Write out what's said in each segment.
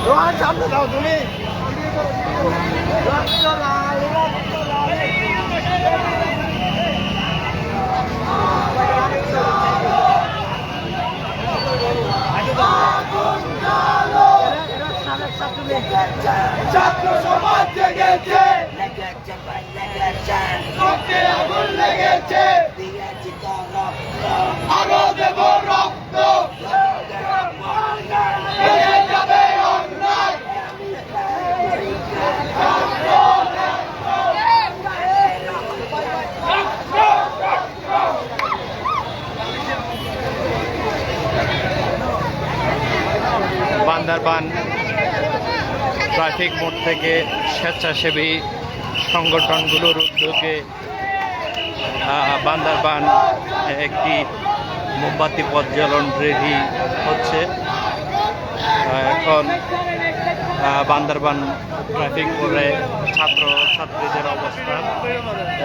রোহান সামনে দাও তুমি। রক্ত লাল, রক্ত লাল। ছাত্র সমাজ জেগেছে, রক্তে আগুন লেগেছে, আরো দেব রক্ত, হয়ে যাবে অন্যায়। বান্দরবান ট্রাফিক মোড় থেকে স্বেচ্ছাসেবী সংগঠনগুলোর উদ্যোগে বান্দরবান একটি মোমবাতি প্রজ্বলন রেলি হচ্ছে। এখন বান্দরবান ট্রাফিক মোড়ে ছাত্রছাত্রীদের অবস্থান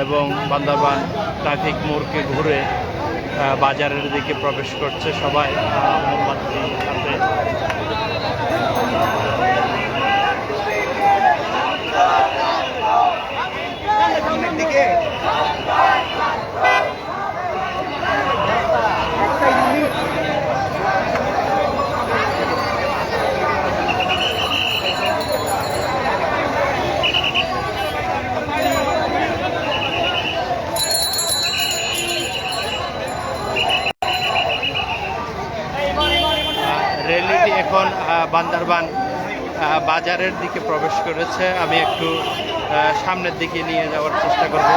এবং বান্দরবান ট্রাফিক মোড়কে ঘুরে বাজারের দিকে প্রবেশ করছে সবাই মোমবাতি হাতে। রেলিটি এখন বান্দরবান বাজারের দিকে প্রবেশ করেছে। আমি একটু সামনের দিকে নিয়ে যাওয়ার চেষ্টা করব।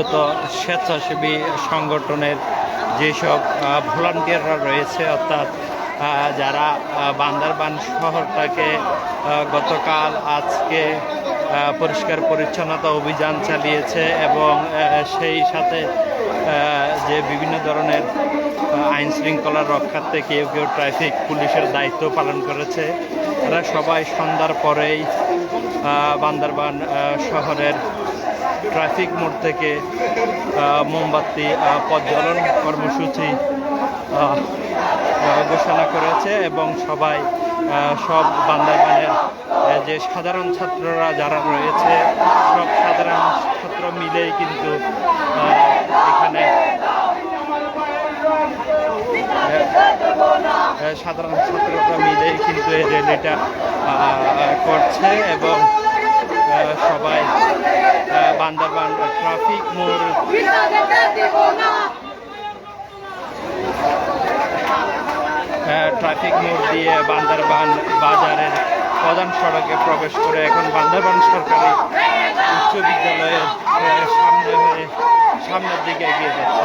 মূলত স্বেচ্ছাসেবী সংগঠনের যেসব ভলান্টিয়াররা রয়েছে, অর্থাৎ যারা বান্দরবান শহরটাকে গতকাল আজকে পরিষ্কার পরিচ্ছন্নতা অভিযান চালিয়েছে এবং সেই সাথে যে বিভিন্ন ধরনের আইন শৃঙ্খলা রক্ষার্থে কেউ কেউ ট্রাফিক পুলিশের দায়িত্ব পালন করেছে, তারা সবাই সন্ধ্যার পরেই বান্দরবান শহরের ট্রাফিক মোড় থেকে মোমবাতি প্রজ্বলন কর্মসূচি ঘোষণা করেছে এবং সবাই সব বান্দরবানের যে সাধারণ ছাত্ররা যারা রয়েছে সব সাধারণ ছাত্র মিলেই কিন্তু এখানে সাধারণ ছাত্ররা মিলেই কিন্তু এই র্যালিটা করছে এবং সবাই বান্দরবান ট্রাফিক মোড় দিয়ে বান্দরবান বাজারের প্রধান সড়কে প্রবেশ করে এখন বান্দরবান সরকারি উচ্চ বিদ্যালয়ের সামনের দিকে এগিয়ে যাচ্ছে।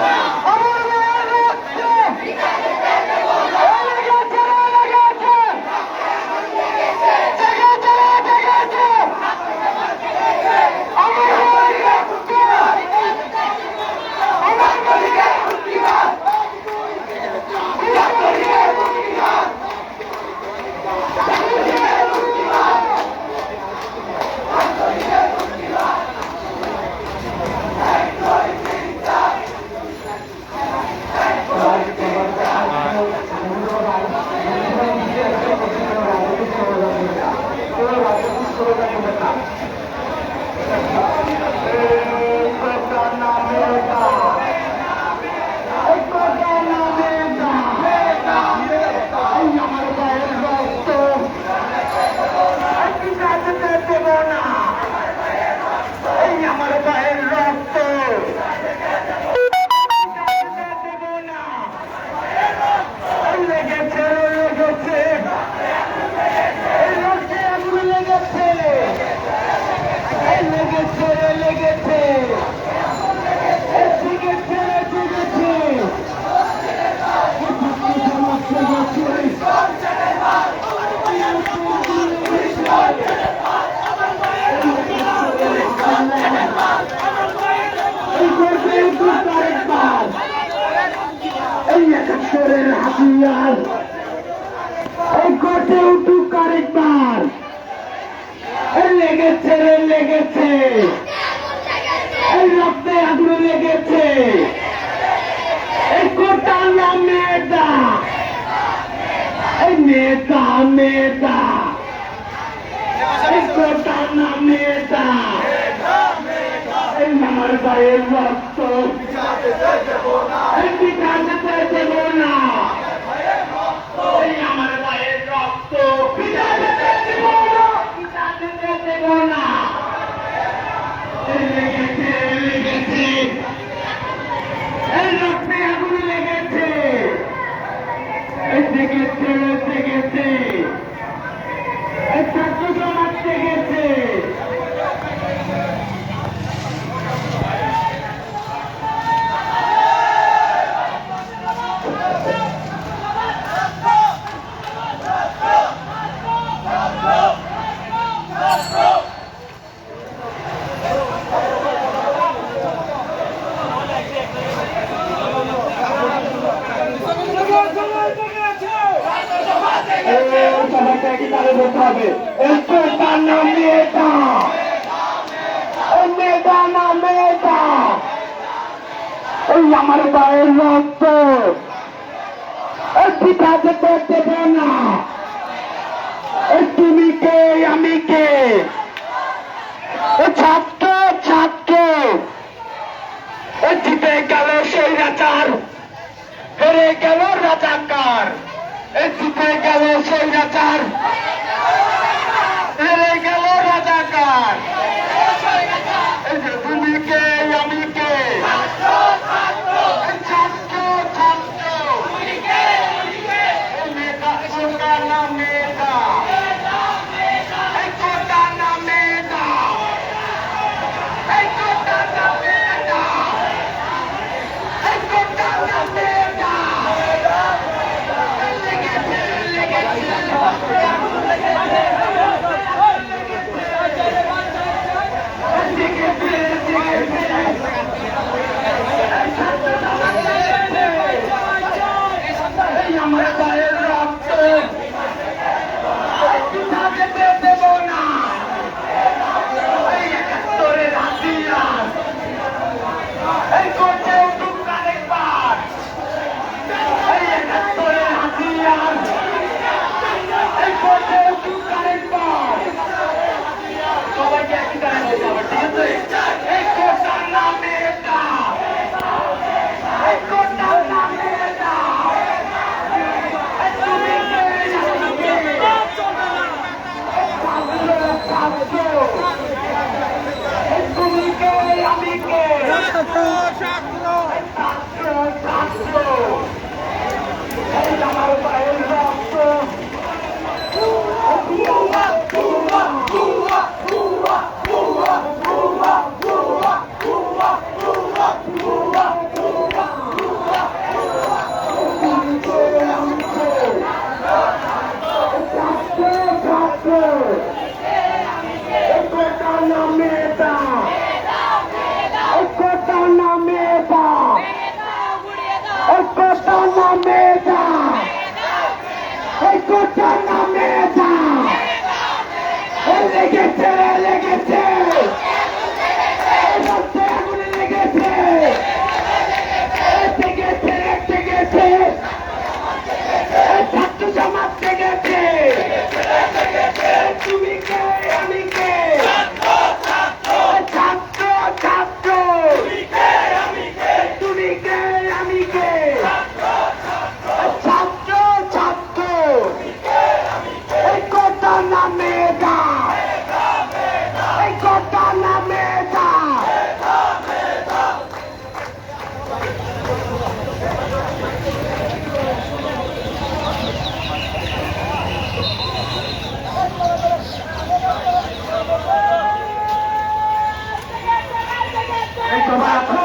লেগেছে এই রক্তে আগুন লেগেছে এই কোটা মেয়েটা এই মেয়েটা মেয়েটা এই কোটা মেয়েটা এই আমার গায়ের রক্ত এই পিঠাতে দেব না এই আমার গায়ের রক্ত পিঠাতে দেব না লেগেছে লেগেছে এই রক্তে আগুন লেগেছে লেগেছে লেগেছে এই ছাত্র সমাজ লেগেছে আমার গায়ের রক্ত পিঠাতে দেব না তুমি কে আমি কে ছাত্র ছাত্র জিতে গেল স্বৈরাচার হেরে গেল রাজাকার জিতে গেল স্বৈরাচার হেরে গেল রাজাকার তুমি কে আমি কে মেধা এই কোটার নাম মেধা লেগেছে লেগেছে রক্তে আগুন লেগেছে লেগেছে লেগেছে ছাত্র সমাজ লেগেছে তুমি কে আমি কে ছাত্র ছাত্র তুমি কে আমি কে ছাত্র ছাত্র এই কোটার নাম মেধা এই কোটার নাম মেধা এই সবাই আছো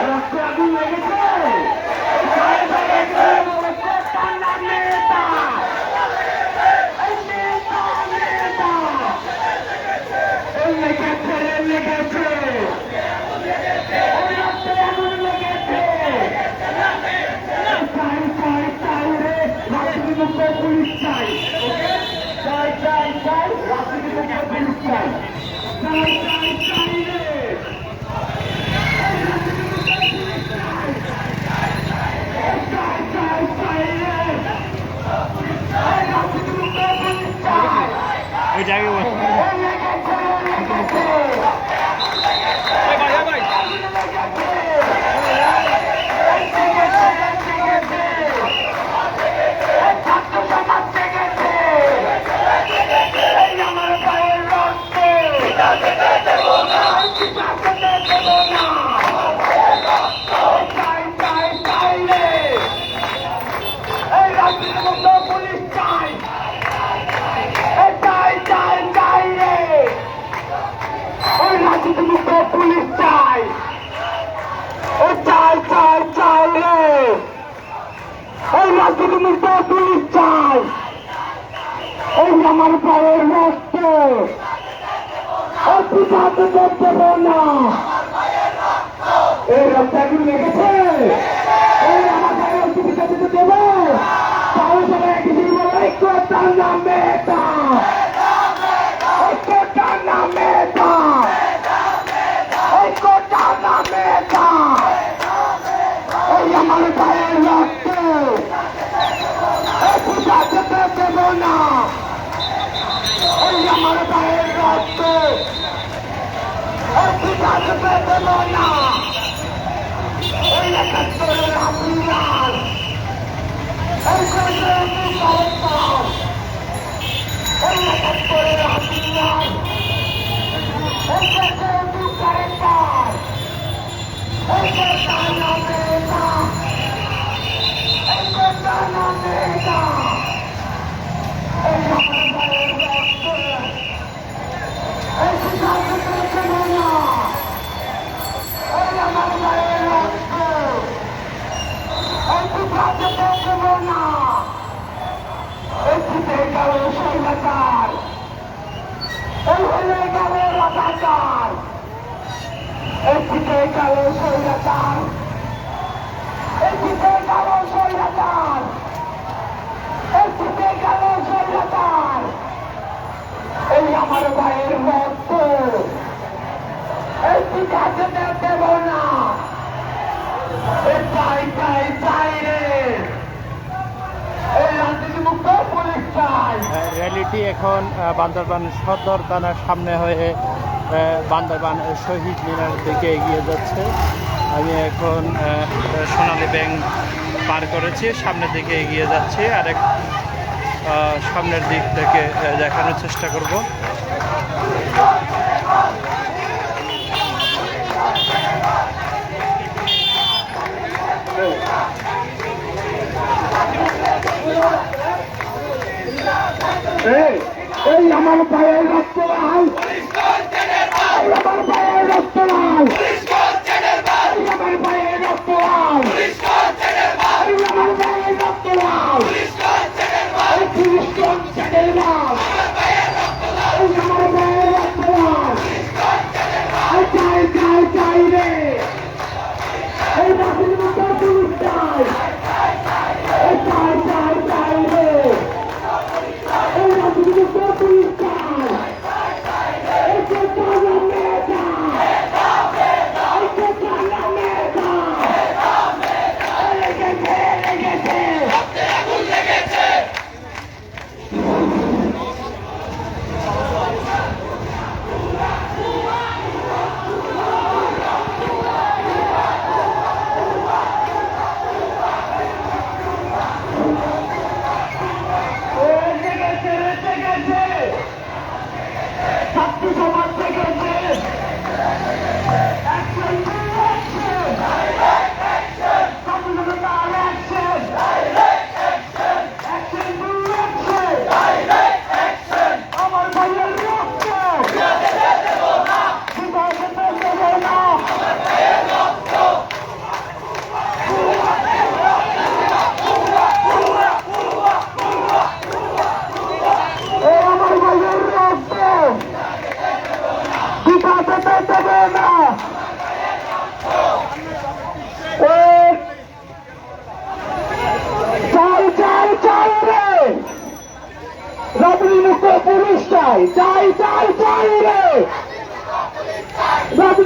রক্তে আগুন লেগেছে কোটার নাম মেধা এই মেধা মেধা লেগেছে লেগেছে রক্তে আগুন লেগেছে চাই চাই চাই রে রাজনীতি মুক্ত পুলিশ চাই চাই চাই চাই রাজনীতি মুক্ত পুলিশ চাই চাই চাই চাই রে চাই চাই চাই রে রাজনীতি মুক্ত পুলিশ চাই ওই জায়গায় বস। পুলিশ চাই চাই চাই চাই রে ওই রাজনীতি মুক্ত পুলিশ চাই ও চাই চাই চাই রে ওই রাজনীতি মুক্ত পুলিশ চাই ওই আমার পায়ের রক্ত ওই পিতাকে দেব না এই রক্তাগুলো লেগেছে ওই আমার পায়ের পিতাকে দেব তাহলে সবাই একই বলো এই কোটার নাম মেধা এই কোটার নাম মেধা এই কোটার নাম মেধা এই আমার ভাইয়ের রক্ত এই পিতাকে দেব না এই আমার ভাইয়ের রক্ত এই পিতাকে দেব না এই একাত্তরের হাতিয়ার এই কোটার মুক্ত এই একাত্তরের হাতিয়ার এই কোটার মুক্ত এই কোটার নাম মেধা এই কোটার নাম মেধা এই আমার ভাইয়ের রক্ত এই পিতাকে দেব না এই আমার ভাইয়ের রক্ত এই পিতাকে দেব না এই পিতে গেল স্বৈরাচার এই হয়ে গেল রাজাকার এই পিতে গেল স্বৈরাচার এই পিতে গেল স্বৈরাচার এই পিতে গেল স্বৈরাচার এই আমার ভাইয়ের রক্ত এই পিতাকে দেব না এই চাই চাই চাই রে এই রাজনীতি মুক্ত পুলিশ চাই র্যালিটি এখন বান্দরবান সদর থানার সামনে হয়ে বান্দরবান শহীদ মিনার দিকে এগিয়ে যাচ্ছে। আমি এখন সোনালী ব্যাংক পার করেছি, সামনের দিকে এগিয়ে যাচ্ছি। আরেক সামনের দিক থেকে দেখানোর চেষ্টা করব। এই আমার ভাইয়ের রক্ত লাল আমার ভাইয়ের রক্ত লাল আমার ভাইয়ের রক্ত লাল আমার ভাইয়ের রক্ত লাল পুলিশ কনস্টেবল লাল আমার ভাইয়ের রক্ত লাল চাই চাই চাই রে এই রাজনীতি পুলিশ চাই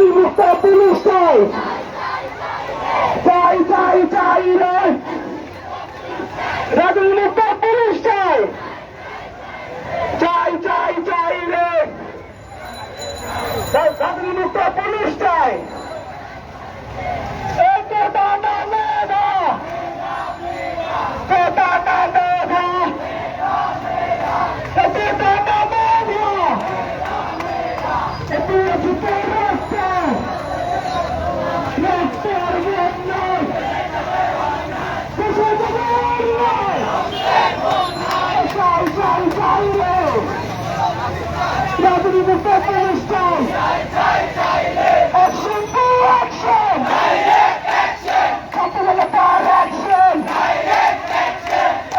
রাজনী মুক্ত পুলিশ চাই, চাই চাই চাই রে রাজনী মুক্ত পুলিশ চাই, চাই চাই চাই রে রাজনী মুক্ত পুলিশ চাই। কোটা না মেধা, কোটা না মেধা, কোটা না মেধা, এটি জিতে রাস্তা রাস্তার বন্যা চাই চাই চাই রে রাজনী মুক্ত পুলিশ চাই। Action to action! Capital action!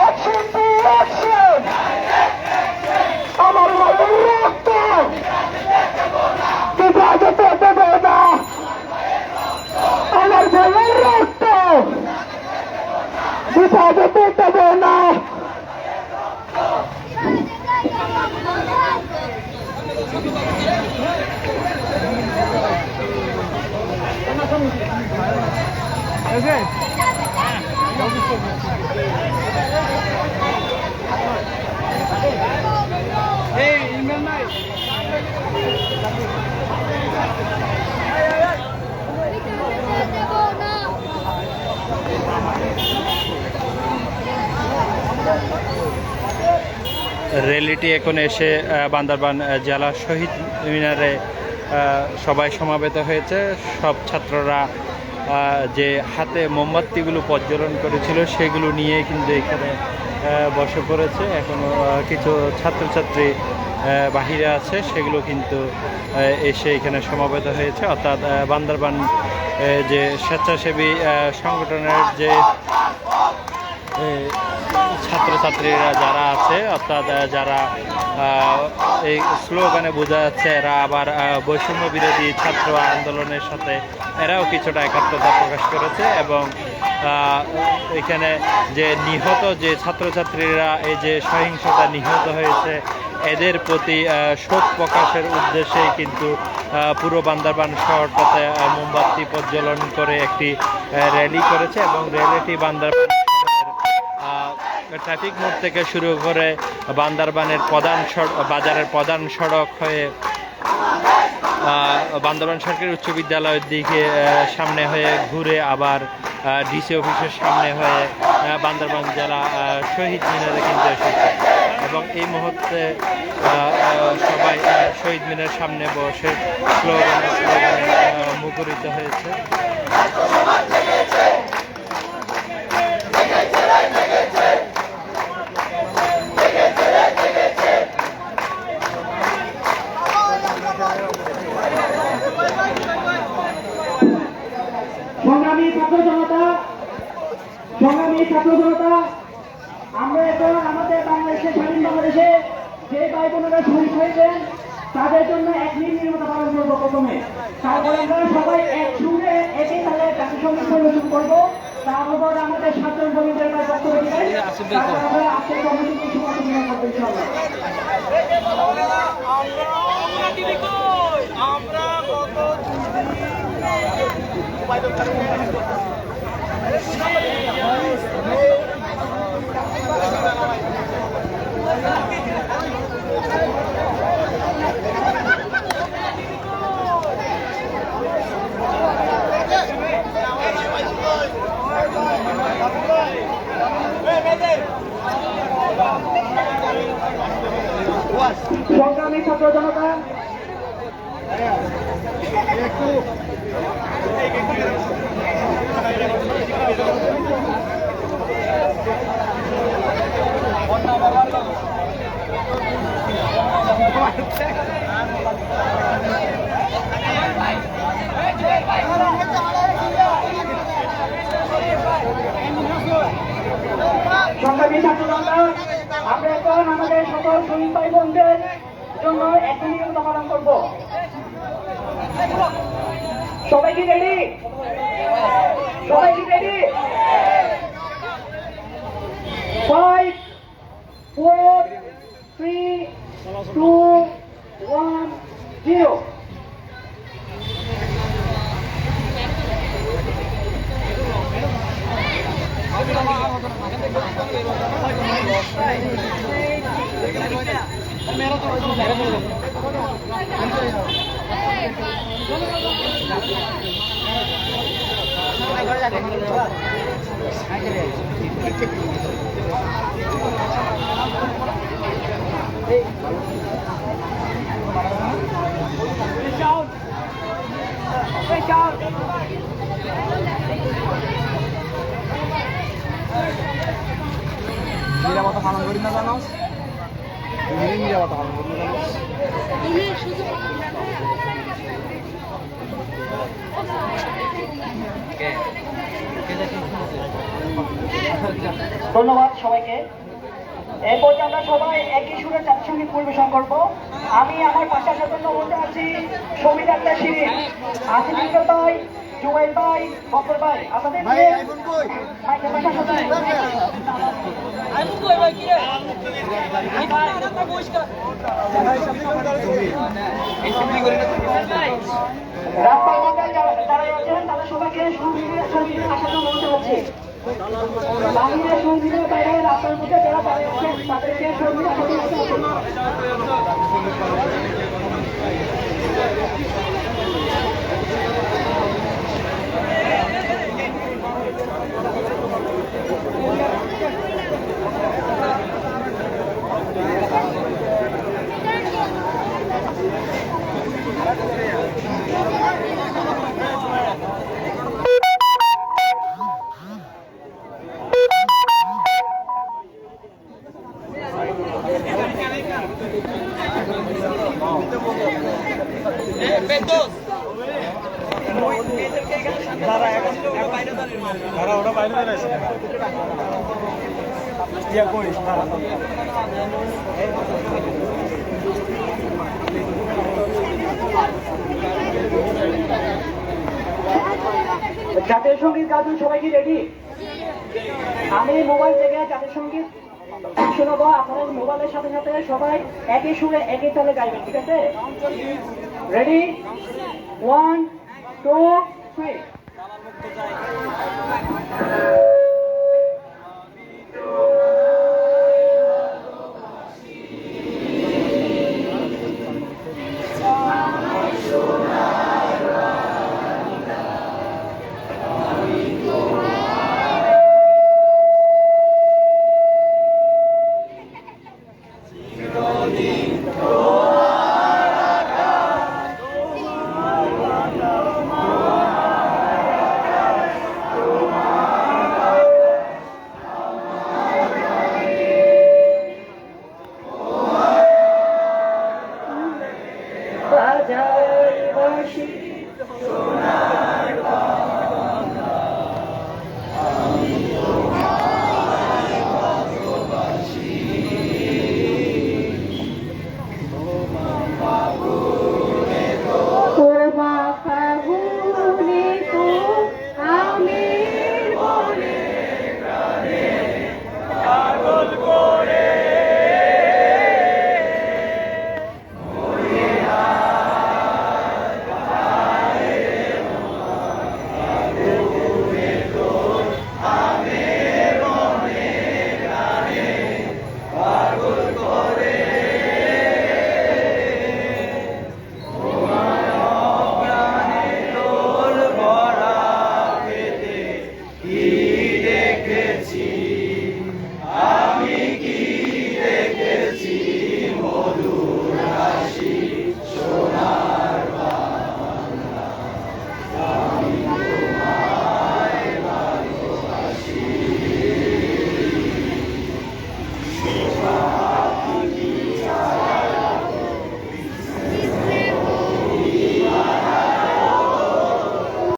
Action to action! আমার ভাইয়ের রক্ত কোথা যেতে দেবে না, আমার ভাইয়ের রক্ত কোথা যেতে দেবে না। র্যালিটি এখন এসে বান্দরবান জেলা শহীদ মিনারে সবাই সমাবেত হয়েছে। সব ছাত্ররা যে হাতে মোমবাতিগুলো প্রজ্বলন করেছিল সেগুলো নিয়ে কিন্তু এখানে বসে পড়েছে। এখনও কিছু ছাত্রছাত্রী বাহিরে আছে, সেগুলো কিন্তু এসে এখানে সমাবেত হয়েছে। অর্থাৎ বান্দরবান যে স্বেচ্ছাসেবী সংগঠনের যে ছাত্রছাত্রীরা যারা আছে, অর্থাৎ যারা এই স্লোগানে বোঝা যাচ্ছে এরা আবার বৈষম্য বিরোধী ছাত্র আন্দোলনের সাথে এরাও কিছুটা একাত্মতা প্রকাশ করেছে। এবং এখানে যে নিহত যে ছাত্রছাত্রীরা এই যে সহিংসতা নিহত হয়েছে এদের প্রতি শোক প্রকাশের উদ্দেশ্যেই কিন্তু পুরো বান্দরবান শহরটাতে মোমবাতি প্রজ্বলন করে একটি র্যালি করেছে। এবং র্যালিটি বান্দরবান ট্রাফিক মোড় থেকে শুরু করে বান্দরবানের বাজারের প্রধান সড়ক হয়ে বান্দরবান সরকারি উচ্চ বিদ্যালয়ের দিকে সামনে হয়ে ঘুরে আবার ডিসি অফিসের সামনে হয়ে বান্দরবান জেলা শহীদ মিনারে কিন্তু এসেছে। এবং এই মুহূর্তে সবাই শহীদ মিনারের সামনে বসে স্লোগানে মুখরিত হয়েছে। সংগ্রামী ছাত্র জনতা, আমরা এখন আমাদের বাংলাদেশে স্বাধীন বাংলাদেশে যে ভাই বোনেরা শহীদ হয়েছেন তাদের জন্য এক নির্মতা পালন করবো প্রথমে। তারপরে আমরা সবাই এক সুরে একই তালে জাতীয় সঙ্গীত পরিবেশন করবো। তারপর আমাদের সাতজন কর্মীদের বক্তব্য দিবেন, তারপর আমরা আজকের কর্মসূচি সমালোচনা করবো ইনশাআল্লাহ। সংগ্রামী ছাত্র জনতা, সংগ্রামী ছাত্র জনতা, আমরা এখন আমাদের সকল শহীদ ভাই বোনদের জন্য একটি নিয়ম পালন করব। সবাই কি রেডি? সবাই কি রেডি? 5, 4, 3, 2, 1, 0 নিরাপত্তা পালন করি না জানো? নিরাপত্তা পালন করি না জানো? ধন্যবাদ সবাইকে। এই পর্যায়ে আমরা সবাই একই সুরে জাতীয় সঙ্গীত পরিবেশন করব। আমি আমার পাশার জন্য বলতে আছি সমিত আক্তার শিরিন, আসিফ ভাই, জুবাইর ভাই, বকর ভাই, আপনাদের মাইকের পাশার সাথে রাস্তার মধ্যে যারা রয়েছেন তাদের সবাইকে সঙ্গীতের আসার জন্য বলতে হচ্ছে। বাহিরে সঙ্গীতের বাইরে রাস্তার মধ্যে যারা দাঁড়িয়ে আছেন তাদেরকে সঙ্গীত আসার জন্য বলতে হচ্ছে। জাতীয় সঙ্গীত গাজন সবাই কি রেডি? আমি মোবাইল থেকে জাতীয় সঙ্গীত শোনাবো, আপনাদের মোবাইলের সাথে সাথে সবাই একই সুরে একই তালে গাইবেন, ঠিক আছে? রেডি? 1 2 3